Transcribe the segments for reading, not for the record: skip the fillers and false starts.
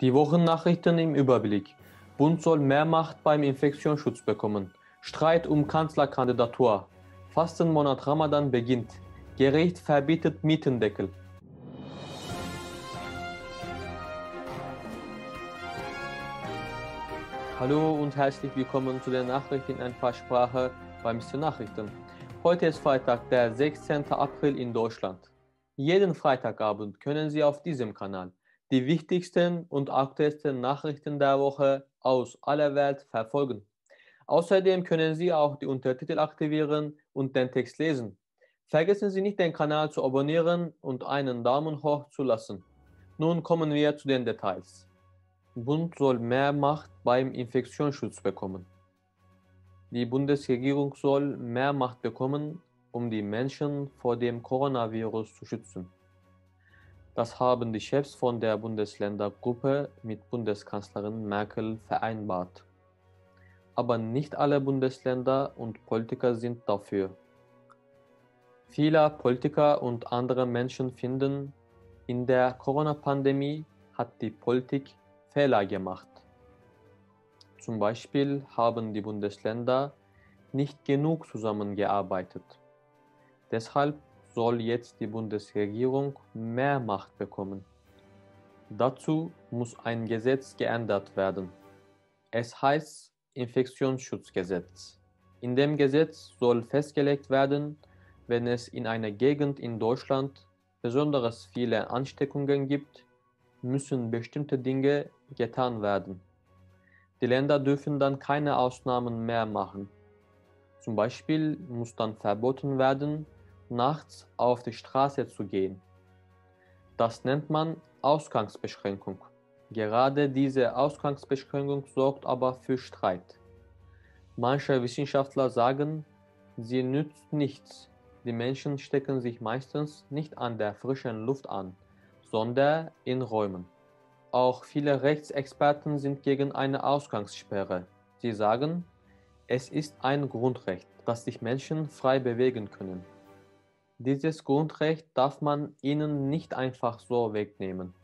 Die Wochennachrichten im Überblick. Bund soll mehr Macht beim Infektionsschutz bekommen. Streit um Kanzlerkandidatur. Fastenmonat Ramadan beginnt. Gericht verbietet Mietendeckel. Hallo und herzlich willkommen zu den Nachrichten in einfacher Sprache bei Mr. Nachrichten. Heute ist Freitag, der 16. April in Deutschland. Jeden Freitagabend können Sie auf diesem Kanal die wichtigsten und aktuellsten Nachrichten der Woche aus aller Welt verfolgen. Außerdem können Sie auch die Untertitel aktivieren und den Text lesen. Vergessen Sie nicht, den Kanal zu abonnieren und einen Daumen hoch zu lassen. Nun kommen wir zu den Details. Bund soll mehr Macht beim Infektionsschutz bekommen. Die Bundesregierung soll mehr Macht bekommen, um die Menschen vor dem Coronavirus zu schützen. Das haben die Chefs von der Bundesländergruppe mit Bundeskanzlerin Merkel vereinbart. Aber nicht alle Bundesländer und Politiker sind dafür. Viele Politiker und andere Menschen finden, in der Corona-Pandemie hat die Politik Fehler gemacht. Zum Beispiel haben die Bundesländer nicht genug zusammengearbeitet. Deshalb soll jetzt die Bundesregierung mehr Macht bekommen. Dazu muss ein Gesetz geändert werden. Es heißt Infektionsschutzgesetz. In dem Gesetz soll festgelegt werden, wenn es in einer Gegend in Deutschland besonders viele Ansteckungen gibt, müssen bestimmte Dinge getan werden. Die Länder dürfen dann keine Ausnahmen mehr machen. Zum Beispiel muss dann verboten werden, nachts auf die Straße zu gehen. Das nennt man Ausgangsbeschränkung. Gerade diese Ausgangsbeschränkung sorgt aber für Streit. Manche Wissenschaftler sagen, sie nützt nichts. Die Menschen stecken sich meistens nicht an der frischen Luft an, sondern in Räumen. Auch viele Rechtsexperten sind gegen eine Ausgangssperre. Sie sagen, es ist ein Grundrecht, dass sich Menschen frei bewegen können. Dieses Grundrecht darf man ihnen nicht einfach so wegnehmen.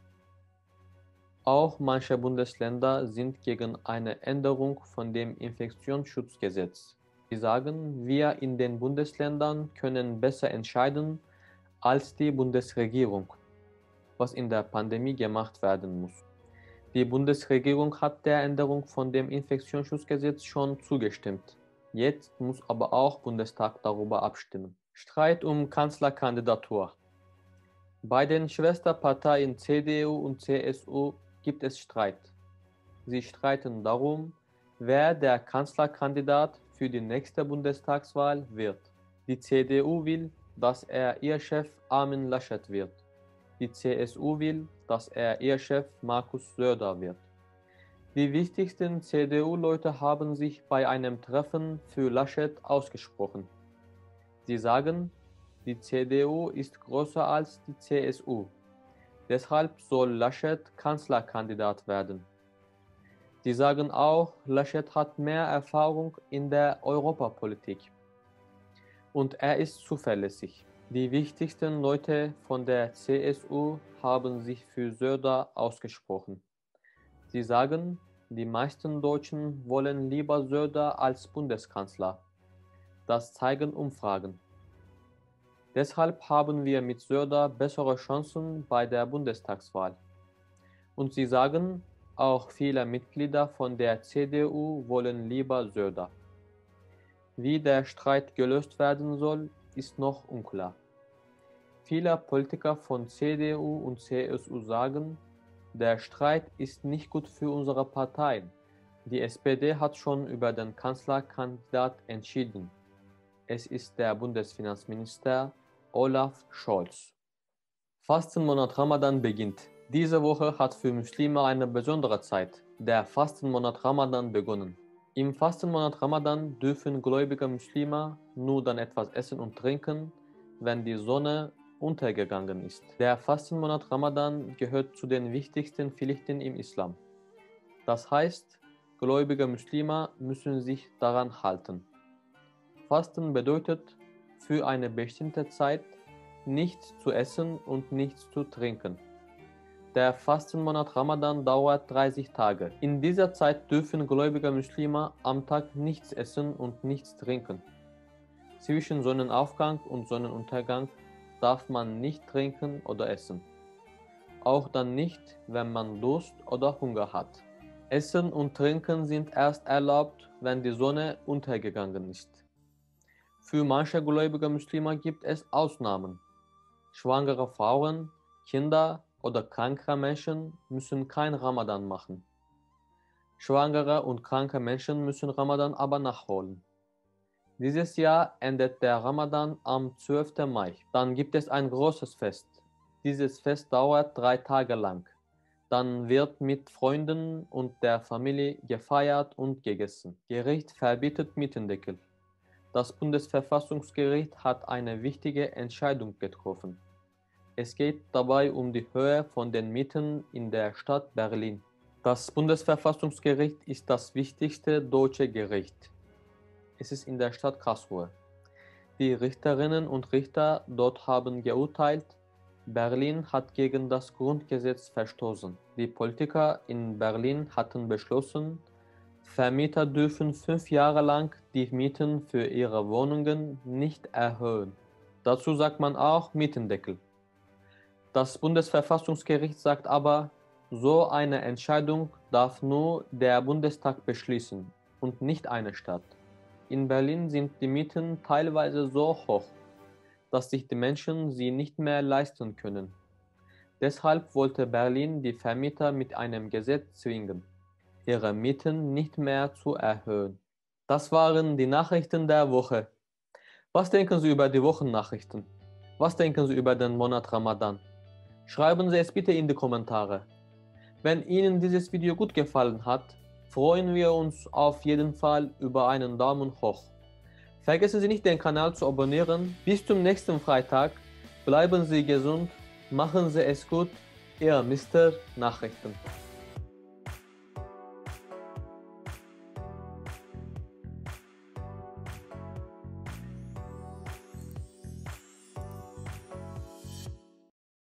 Auch manche Bundesländer sind gegen eine Änderung von dem Infektionsschutzgesetz. Sie sagen, wir in den Bundesländern können besser entscheiden als die Bundesregierung, was in der Pandemie gemacht werden muss. Die Bundesregierung hat der Änderung von dem Infektionsschutzgesetz schon zugestimmt. Jetzt muss aber auch Bundestag darüber abstimmen. Streit um Kanzlerkandidatur. Bei den Schwesterparteien CDU und CSU gibt es Streit. Sie streiten darum, wer der Kanzlerkandidat für die nächste Bundestagswahl wird. Die CDU will, dass er ihr Chef Armin Laschet wird. Die CSU will, dass er ihr Chef Markus Söder wird. Die wichtigsten CDU-Leute haben sich bei einem Treffen für Laschet ausgesprochen. Sie sagen, die CDU ist größer als die CSU. Deshalb soll Laschet Kanzlerkandidat werden. Sie sagen auch, Laschet hat mehr Erfahrung in der Europapolitik und er ist zuverlässig. Die wichtigsten Leute von der CSU haben sich für Söder ausgesprochen. Sie sagen, die meisten Deutschen wollen lieber Söder als Bundeskanzler. Das zeigen Umfragen. Deshalb haben wir mit Söder bessere Chancen bei der Bundestagswahl. Und sie sagen, auch viele Mitglieder von der CDU wollen lieber Söder. Wie der Streit gelöst werden soll, ist noch unklar. Viele Politiker von CDU und CSU sagen, der Streit ist nicht gut für unsere Parteien. Die SPD hat schon über den Kanzlerkandidat entschieden. Es ist der Bundesfinanzminister Olaf Scholz. Fastenmonat Ramadan beginnt. Diese Woche hat für Muslime eine besondere Zeit, der Fastenmonat Ramadan, begonnen. Im Fastenmonat Ramadan dürfen gläubige Muslime nur dann etwas essen und trinken, wenn die Sonne untergegangen ist. Der Fastenmonat Ramadan gehört zu den wichtigsten Pflichten im Islam. Das heißt, gläubige Muslime müssen sich daran halten. Fasten bedeutet, für eine bestimmte Zeit nichts zu essen und nichts zu trinken. Der Fastenmonat Ramadan dauert 30 Tage. In dieser Zeit dürfen gläubige Muslime am Tag nichts essen und nichts trinken. Zwischen Sonnenaufgang und Sonnenuntergang darf man nicht trinken oder essen. Auch dann nicht, wenn man Durst oder Hunger hat. Essen und Trinken sind erst erlaubt, wenn die Sonne untergegangen ist. Für manche gläubige Muslime gibt es Ausnahmen. Schwangere Frauen, Kinder oder kranke Menschen müssen kein Ramadan machen. Schwangere und kranke Menschen müssen Ramadan aber nachholen. Dieses Jahr endet der Ramadan am 12. Mai. Dann gibt es ein großes Fest. Dieses Fest dauert 3 Tage lang. Dann wird mit Freunden und der Familie gefeiert und gegessen. Gericht verbietet Mietendeckel. Das Bundesverfassungsgericht hat eine wichtige Entscheidung getroffen. Es geht dabei um die Höhe von den Mieten in der Stadt Berlin. Das Bundesverfassungsgericht ist das wichtigste deutsche Gericht. Es ist in der Stadt Karlsruhe. Die Richterinnen und Richter dort haben geurteilt, Berlin hat gegen das Grundgesetz verstoßen. Die Politiker in Berlin hatten beschlossen, Vermieter dürfen 5 Jahre lang die Mieten für ihre Wohnungen nicht erhöhen. Dazu sagt man auch Mietendeckel. Das Bundesverfassungsgericht sagt aber, so eine Entscheidung darf nur der Bundestag beschließen und nicht eine Stadt. In Berlin sind die Mieten teilweise so hoch, dass sich die Menschen sie nicht mehr leisten können. Deshalb wollte Berlin die Vermieter mit einem Gesetz zwingen, ihre Mieten nicht mehr zu erhöhen. Das waren die Nachrichten der Woche. Was denken Sie über die Wochennachrichten? Was denken Sie über den Monat Ramadan? Schreiben Sie es bitte in die Kommentare. Wenn Ihnen dieses Video gut gefallen hat, freuen wir uns auf jeden Fall über einen Daumen hoch. Vergessen Sie nicht, den Kanal zu abonnieren. Bis zum nächsten Freitag. Bleiben Sie gesund, machen Sie es gut. Ihr Mr. Nachrichten.